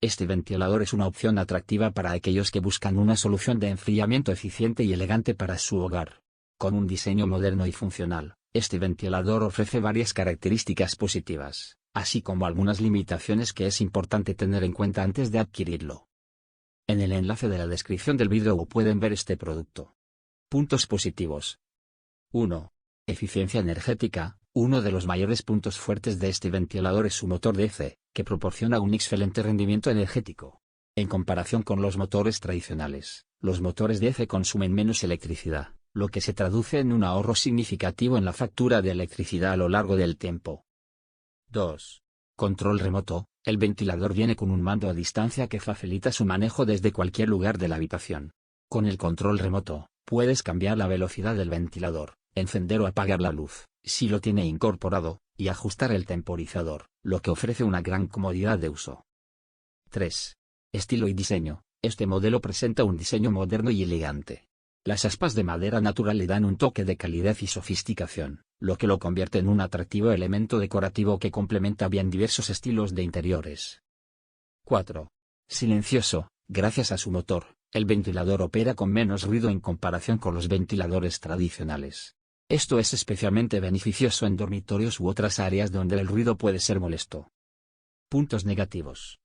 Este ventilador es una opción atractiva para aquellos que buscan una solución de enfriamiento eficiente y elegante para su hogar. Con un diseño moderno y funcional, este ventilador ofrece varias características positivas, así como algunas limitaciones que es importante tener en cuenta antes de adquirirlo. En el enlace de la descripción del vídeo pueden ver este producto. Puntos positivos. 1. Eficiencia energética. Uno de los mayores puntos fuertes de este ventilador es su motor DC, que proporciona un excelente rendimiento energético. En comparación con los motores tradicionales, los motores DC consumen menos electricidad, lo que se traduce en un ahorro significativo en la factura de electricidad a lo largo del tiempo. 2. Control remoto. El ventilador viene con un mando a distancia que facilita su manejo desde cualquier lugar de la habitación. Con el control remoto, puedes cambiar la velocidad del ventilador, encender o apagar la luz, si lo tiene incorporado, y ajustar el temporizador, lo que ofrece una gran comodidad de uso. 3. Estilo y diseño. Este modelo presenta un diseño moderno y elegante. Las aspas de madera natural le dan un toque de calidez y sofisticación, lo que lo convierte en un atractivo elemento decorativo que complementa bien diversos estilos de interiores. 4. Silencioso. Gracias a su motor, el ventilador opera con menos ruido en comparación con los ventiladores tradicionales. Esto es especialmente beneficioso en dormitorios u otras áreas donde el ruido puede ser molesto. Puntos negativos.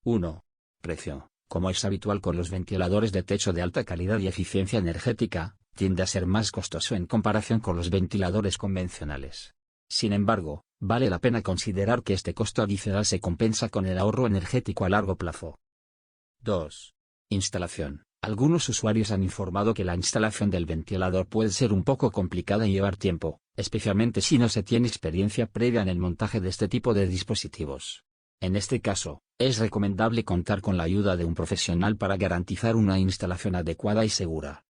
1. Precio. Como es habitual con los ventiladores de techo de alta calidad y eficiencia energética, tiende a ser más costoso en comparación con los ventiladores convencionales. Sin embargo, vale la pena considerar que este costo adicional se compensa con el ahorro energético a largo plazo. 2. Instalación. Algunos usuarios han informado que la instalación del ventilador puede ser un poco complicada y llevar tiempo, especialmente si no se tiene experiencia previa en el montaje de este tipo de dispositivos. En este caso, es recomendable contar con la ayuda de un profesional para garantizar una instalación adecuada y segura.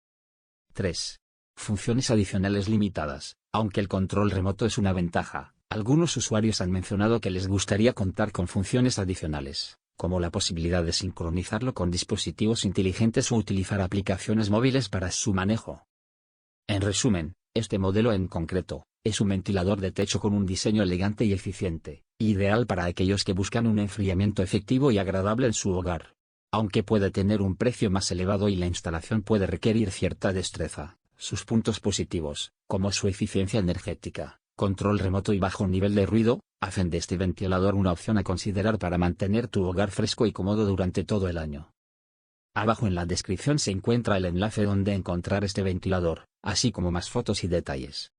3. Funciones adicionales limitadas. Aunque el control remoto es una ventaja, algunos usuarios han mencionado que les gustaría contar con funciones adicionales, como la posibilidad de sincronizarlo con dispositivos inteligentes o utilizar aplicaciones móviles para su manejo. En resumen, este modelo en concreto, es un ventilador de techo con un diseño elegante y eficiente, ideal para aquellos que buscan un enfriamiento efectivo y agradable en su hogar. Aunque puede tener un precio más elevado y la instalación puede requerir cierta destreza, sus puntos positivos, como su eficiencia energética, control remoto y bajo nivel de ruido, hacen de este ventilador una opción a considerar para mantener tu hogar fresco y cómodo durante todo el año. Abajo en la descripción se encuentra el enlace donde encontrar este ventilador, así como más fotos y detalles.